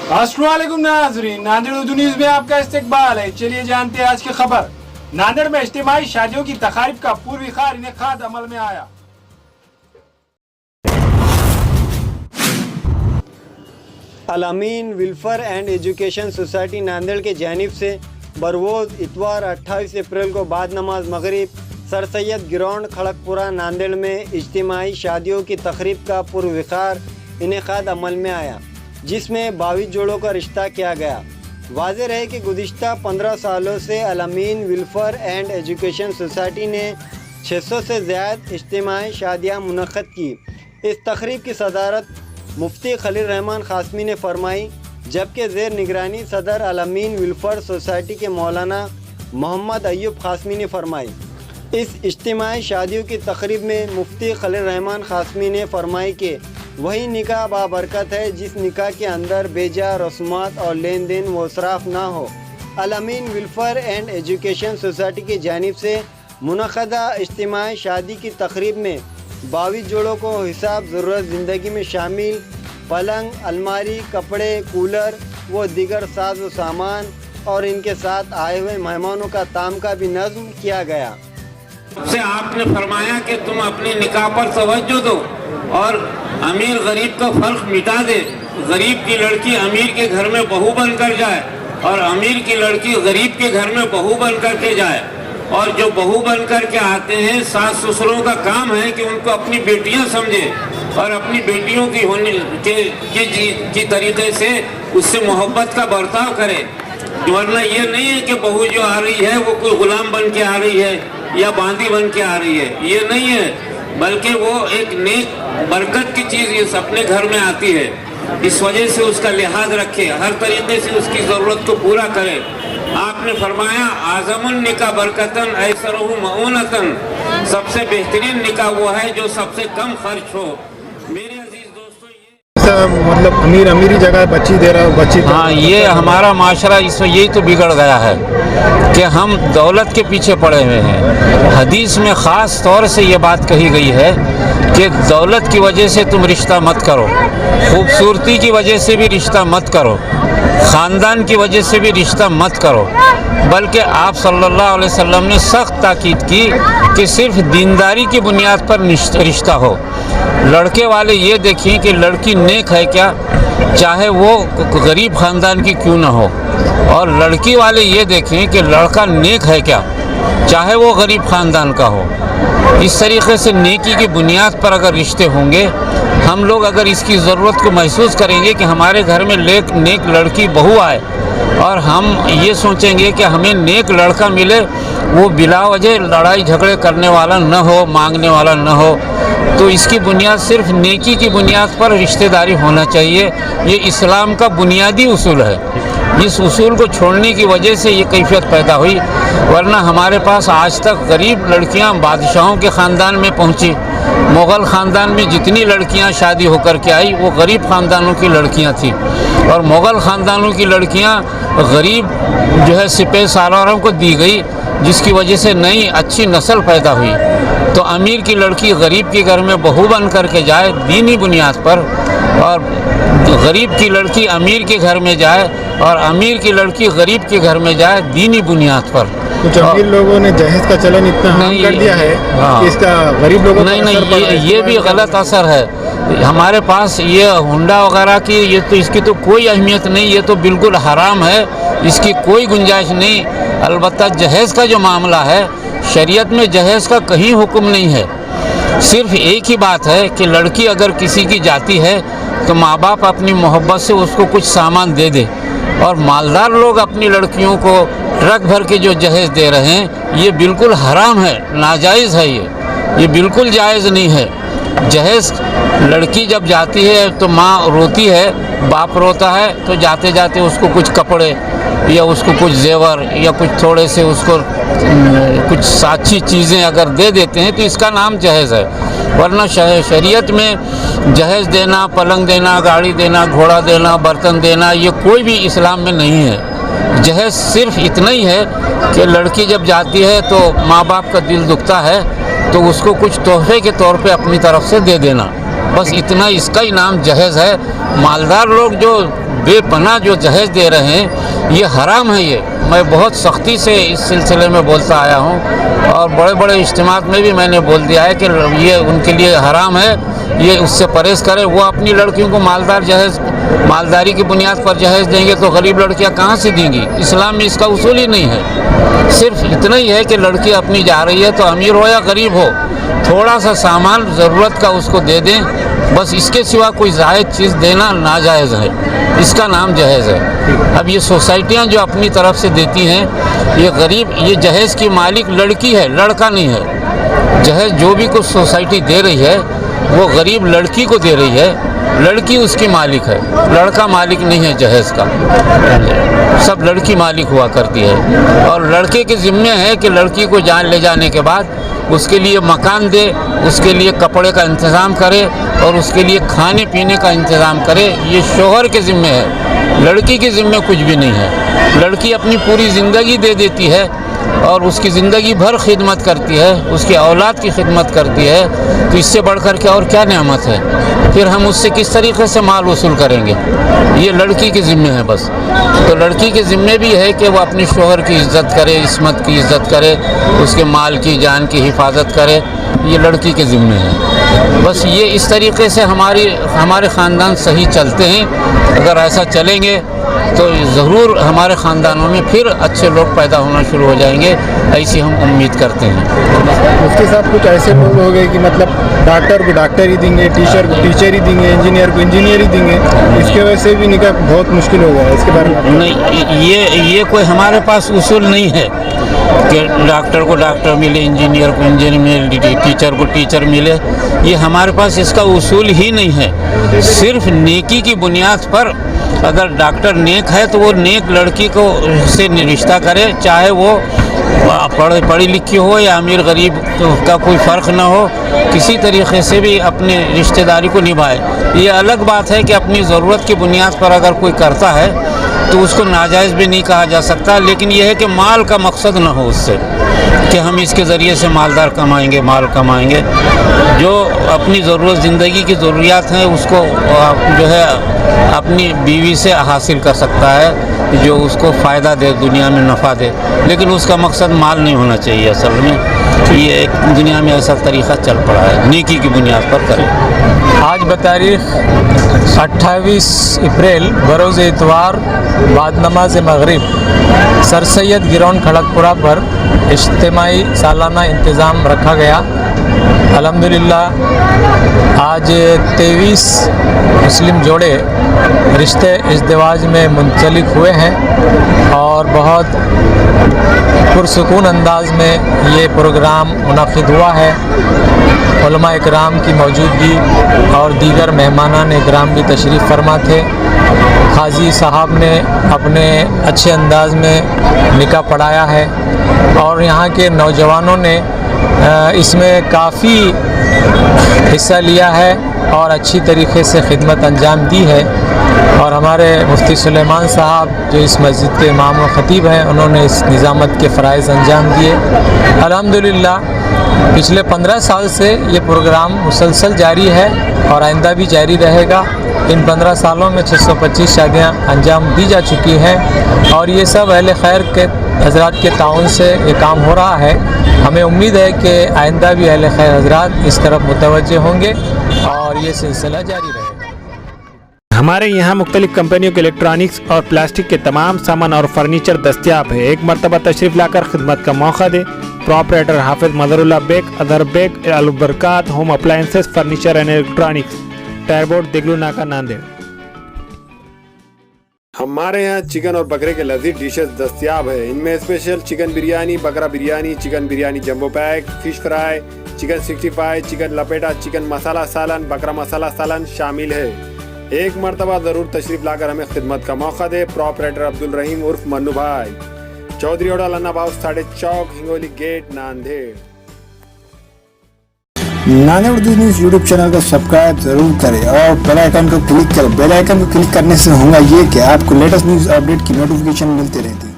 अस्सलाम वालेकुम नाज़रीन, नांदेड़ उर्दू न्यूज़ में आपका इस्तकबाल है। चलिए जानते हैं आज की खबर। नांदेड़ में इज्तिमाई शादियों की तकारीब का पूर्व इनेकाद अमल में आया। Al-Amin welfare and education society Nanded के जानिब से बरवोज़ इतवार 28 अप्रैल को बाद नमाज मगरिब सर सैयद ग्राउंड खड़गपुरा नांदेड़ में इज्तिमाई शादियों की तकरीब का पूर्व इनेकाद अमल में आया, जिसमें 22 जोड़ों का रिश्ता किया गया। वाज़ेह रहे कि गुज़िश्ता 15 सालों से Al-Ameen welfare and education society ने 600 से ज़्यादा इज्तिमाई शादियाँ मुनक़्क़द की। इस तकरीब की सदारत मुफ्ती खलील रहमान क़ासमी ने फरमाई, जबकि ज़ेर निगरानी सदर अल-अमीन वेलफेयर सोसाइटी के मौलाना मोहम्मद अय्यूब क़ासमी ने फरमाई। इस इज्तिमाई शादियों की तकरीब में मुफ्ती खलील रहमान क़ासमी ने फरमाई कि वही निकाह बाबरकत है जिस निकाह के अंदर बेजा रस्मात और लेन देन व इसराफ ना हो। Al-Ameen welfare and education society की जानिब से मुनक़्क़दा इज्तिमाई शादी की तकरीब में 22 जोड़ों को हिसाब ज़रूरत ज़िंदगी में शामिल पलंग, अलमारी, कपड़े, कूलर व दीगर साज व सामान और इनके साथ आए हुए मेहमानों का ताम का भी नज़्म किया गया। से आपने फरमाया कि तुम अपने निकाह पर तवज्जो दो और अमीर गरीब का फर्क मिटा दे। गरीब की लड़की अमीर के घर में बहू बनकर जाए और अमीर की लड़की गरीब के घर में बहू बनकर के जाए। और जो बहू बनकर के आते हैं, सास ससुरों का काम है कि उनको अपनी बेटियां समझे और अपनी बेटियों की होने के तरीके से उससे मोहब्बत का बर्ताव करे। वरना ये नहीं है कि बहू जो आ रही है वो कोई गुलाम बन के आ रही है या बांदी बन के आ रही है, ये नहीं है, बल्कि वो एक नेक बरकत की चीज़ इस अपने घर में आती है। इस वजह से उसका लिहाज रखे, हर तरीके से उसकी ज़रूरत को पूरा करे। आपने फरमाया आज़मुन निकाह बरकतन ऐसरहु मऊनतन, सबसे बेहतरीन निकाह वो है जो सबसे कम खर्च हो। मेरे अजीज दोस्तों, मतलब अमीरी जगह बच्ची दे रहा बच्ची। हाँ, ये हमारा माशरा इसमें यही तो बिगड़ गया है कि हम दौलत के पीछे पड़े हुए हैं। हदीस में ख़ास तौर से ये बात कही गई है कि दौलत की वजह से तुम रिश्ता मत करो, खूबसूरती की वजह से भी रिश्ता मत करो, ख़ानदान की वजह से भी रिश्ता मत करो, बल्कि आप सल्लल्लाहु अलैहि वसल्लम ने सख्त ताकीद की कि सिर्फ दीनदारी की बुनियाद पर रिश्ता हो। लड़के वाले ये देखें कि लड़की नेक है क्या, चाहे वो गरीब ख़ानदान की क्यों ना हो, और लड़की वाले ये देखें कि लड़का नेक है क्या, चाहे वो गरीब ख़ानदान का हो। इस तरीक़े से नेकी की बुनियाद पर अगर रिश्ते होंगे, हम लोग अगर इसकी ज़रूरत को महसूस करेंगे कि हमारे घर में नेक लड़की बहू आए और हम ये सोचेंगे कि हमें नेक लड़का मिले, वो बिला वजह लड़ाई झगड़े करने वाला न हो, मांगने वाला न हो, तो इसकी बुनियाद सिर्फ नेकी की बुनियाद पर रिश्तेदारी होना चाहिए। ये इस्लाम का बुनियादी उसूल है। इस उसूल को छोड़ने की वजह से ये कैफियत पैदा हुई, वरना हमारे पास आज तक गरीब लड़कियां बादशाहों के ख़ानदान में पहुंची। मुग़ल ख़ानदान में जितनी लड़कियां शादी होकर के आई वो गरीब ख़ानदानों की लड़कियां थी, और मुग़ल ख़ानदानों की लड़कियां गरीब जो है सिपह सालारों को दी गई, जिसकी वजह से नई अच्छी नस्ल पैदा हुई। तो अमीर की लड़की गरीब के घर में बहू बन कर के जाए दीनी बुनियाद पर, और गरीब की लड़की अमीर के घर में जाए और अमीर की लड़की गरीब के घर में जाए दीनी बुनियाद पर। कुछ अमीर लोगों ने जहेज का चलन इतना आम कर दिया है कि इसका गरीब लोगों नहीं, ये भी गलत असर है। हमारे पास ये हुंडा वगैरह की ये तो इसकी तो कोई अहमियत नहीं, ये तो बिल्कुल हराम है, इसकी कोई गुंजाइश नहीं। अलबत्ता जहेज़ का जो मामला है, शरीयत में जहेज़ का कहीं हुक्म नहीं है। सिर्फ एक ही बात है कि लड़की अगर किसी की जाती है तो माँ बाप अपनी मोहब्बत से उसको कुछ सामान दे दे, और मालदार लोग अपनी लड़कियों को ट्रक भर के जो जहेज़ दे रहे हैं, ये बिल्कुल हराम है, नाजायज़ है। ये बिल्कुल जायज़ नहीं है। जहेज़ लड़की जब जाती है तो माँ रोती है, बाप रोता है, तो जाते जाते उसको कुछ कपड़े या उसको कुछ जेवर या कुछ थोड़े से उसको कुछ साक्षी चीज़ें अगर दे देते हैं तो इसका नाम जहेज़ है। वरना शरीयत में जहेज़ देना, पलंग देना, गाड़ी देना, घोड़ा देना, बर्तन देना, ये कोई भी इस्लाम में नहीं है। जहेज़ सिर्फ इतना ही है कि लड़की जब जाती है तो माँ बाप का दिल दुखता है तो उसको कुछ तोहफे के तौर पे अपनी तरफ से दे देना, बस इतना, इसका ही नाम जहेज़ है। मालदार लोग जो بے پناہ جو جہیز دے رہے ہیں یہ حرام ہے. یہ میں بہت سختی سے اس سلسلے میں بولتا آیا ہوں اور بڑے بڑے اجتماعات میں بھی میں نے بول دیا ہے کہ یہ ان کے لیے حرام ہے, یہ اس سے پرہیز کریں. وہ اپنی لڑکیوں کو مالداری کی بنیاد پر جہیز دیں گے تو غریب لڑکیاں کہاں سے دیں گی؟ اسلام میں اس کا اصول ہی نہیں ہے. صرف اتنا ہی ہے کہ لڑکی اپنی جا رہی ہے تو امیر ہو یا غریب ہو تھوڑا سا سامان ضرورت کا اس کو دے دیں, بس اس کے سوا کوئی زائد چیز دینا ناجائز ہے, اس کا نام جہیز ہے. اب یہ سوسائٹیاں جو اپنی طرف سے دیتی ہیں یہ غریب, یہ جہیز کی مالک لڑکی ہے, لڑکا نہیں ہے. جہیز جو بھی کچھ سوسائٹی دے رہی ہے وہ غریب لڑکی کو دے رہی ہے, لڑکی اس کی مالک ہے, لڑکا مالک نہیں ہے جہیز کا. سب لڑکی مالک ہوا کرتی ہے اور لڑکے کے ذمے ہے کہ لڑکی کو لے جانے کے بعد اس کے لیے مکان دے, اس کے لیے کپڑے کا انتظام کرے اور اس کے لیے کھانے پینے کا انتظام کرے. یہ شوہر کے ذمے ہے, لڑکی کے ذمے کچھ بھی نہیں ہے. لڑکی اپنی پوری زندگی دے دیتی ہے اور اس کی زندگی بھر خدمت کرتی ہے, اس کی اولاد کی خدمت کرتی ہے, تو اس سے بڑھ کر کے اور کیا نعمت ہے؟ پھر ہم اس سے کس طریقے سے مال وصول کریں گے؟ یہ لڑکی کے ذمے ہے بس. تو لڑکی کے ذمے بھی ہے کہ وہ اپنے شوہر کی عزت کرے, عصمت کی عزت کرے, اس کے مال کی جان کی حفاظت کرے, یہ لڑکی کے ذمے ہے. بس یہ اس طریقے سے ہمارے خاندان صحیح چلتے ہیں. اگر ایسا چلیں گے تو ضرور ہمارے خاندانوں میں پھر اچھے لوگ پیدا ہونا شروع ہو جائیں گے, ایسی ہم امید کرتے ہیں. اس کے ساتھ کچھ ایسے لوگ ہو گئے کہ مطلب ڈاکٹر کو ڈاکٹر ہی دیں گے, ٹیچر کو ٹیچر ہی دیں گے, انجینئر کو انجینئر ہی دیں گے, اس کی وجہ سے بھی نکاح بہت مشکل ہو گیا ہے. اس کے بارے میں نہیں, یہ کوئی ہمارے پاس اصول نہیں ہے کہ ڈاکٹر کو ڈاکٹر ملے, انجینئر کو انجینئر ملے, ٹیچر کو ٹیچر ملے. یہ ہمارے پاس اس کا اصول ہی نہیں ہے. صرف نیکی کی بنیاد پر اگر ڈاکٹر نیک ہے تو وہ نیک لڑکی کو سے رشتہ کرے, چاہے وہ پڑھی لکھی ہو یا امیر غریب کا کوئی فرق نہ ہو, کسی طریقے سے بھی اپنے رشتہ داری کو نبھائے. یہ الگ بات ہے کہ اپنی ضرورت کی بنیاد پر اگر کوئی کرتا ہے تو اس کو ناجائز بھی نہیں کہا جا سکتا, لیکن یہ ہے کہ مال کا مقصد نہ ہو اس سے کہ ہم اس کے ذریعے سے مالدار کمائیں گے, مال کمائیں گے. جو اپنی ضرورت, زندگی کی ضروریات ہیں اس کو جو ہے اپنی بیوی سے حاصل کر سکتا ہے جو اس کو فائدہ دے, دنیا میں نفع دے, لیکن اس کا مقصد مال نہیں ہونا چاہیے. اصل میں یہ ایک دنیا میں ایسا طریقہ چل پڑا ہے, نیکی کی بنیاد پر کریں. آج بتاریخ 28 اپریل بروز اتوار بعد نماز مغرب سر سید گراؤنڈ کھڑک پورہ پر اجتماعی سالانہ انتظام رکھا گیا. الحمدللہ آج 23 مسلم جوڑے رشتے ازدواج میں منسلک ہوئے ہیں اور بہت پرسکون انداز میں یہ پروگرام منعقد ہوا ہے. علماء اکرام کی موجودگی اور دیگر مہمانان اکرام بھی تشریف فرما تھے. قاضی صاحب نے اپنے اچھے انداز میں نکاح پڑھایا ہے اور یہاں کے نوجوانوں نے اس میں کافی حصہ لیا ہے اور اچھی طریقے سے خدمت انجام دی ہے. اور ہمارے مفتی سلیمان صاحب جو اس مسجد کے امام و خطیب ہیں, انہوں نے اس نظامت کے فرائض انجام دیے. الحمدللہ پچھلے 15 سال سے یہ پروگرام مسلسل جاری ہے اور آئندہ بھی جاری رہے گا. ان 15 سالوں میں 625 شادیاں انجام دی جا چکی ہیں اور یہ سب اہل خیر کے حضرات کے تعاون سے یہ کام ہو رہا ہے. ہمیں امید ہے کہ آئندہ بھی اہل خیر حضرات اس طرف متوجہ ہوں گے اور یہ سلسلہ جاری رہے گا. ہمارے یہاں مختلف کمپنیوں کے الیکٹرانکس اور پلاسٹک کے تمام سامان اور فرنیچر دستیاب ہے. ایک مرتبہ تشریف لا کر خدمت کا موقع دے. پراپریٹر حافظ مظہر اللہ بیگ, ادر Baig, Al-Barkat home appliances, furniture and electronics, tyre board, Deglur ناکا, ناندیڑ. ہمارے یہاں چکن اور بکرے کے لذیذ ڈشز دستیاب ہے. ان میں اسپیشل چکن بریانی, بکرا biryani, chicken biryani jumbo pack, fish fry, chicken 65, chicken لپیٹا, چکن مسالہ سالن, بکرا مسالہ سالن شامل ہے. ایک مرتبہ ضرور تشریف لا کر ہمیں خدمت کا موقع دے. پراپریٹر عبدالرحیم عرف منو بھائی, چودھری اوڈا لنا باؤس 3.5 چوک, Hingoli gate, Nanded. Nanded Urdu news YouTube channel کو سبسکرائب ضرور کریں اور بیل آئیکن کو کلک کریں. بیل آئیکن کو کلک کرنے سے ہوگا یہ کہ آپ کو لیٹسٹ نیوز اپڈیٹ کی نوٹیفیکیشن ملتی رہتی ہے.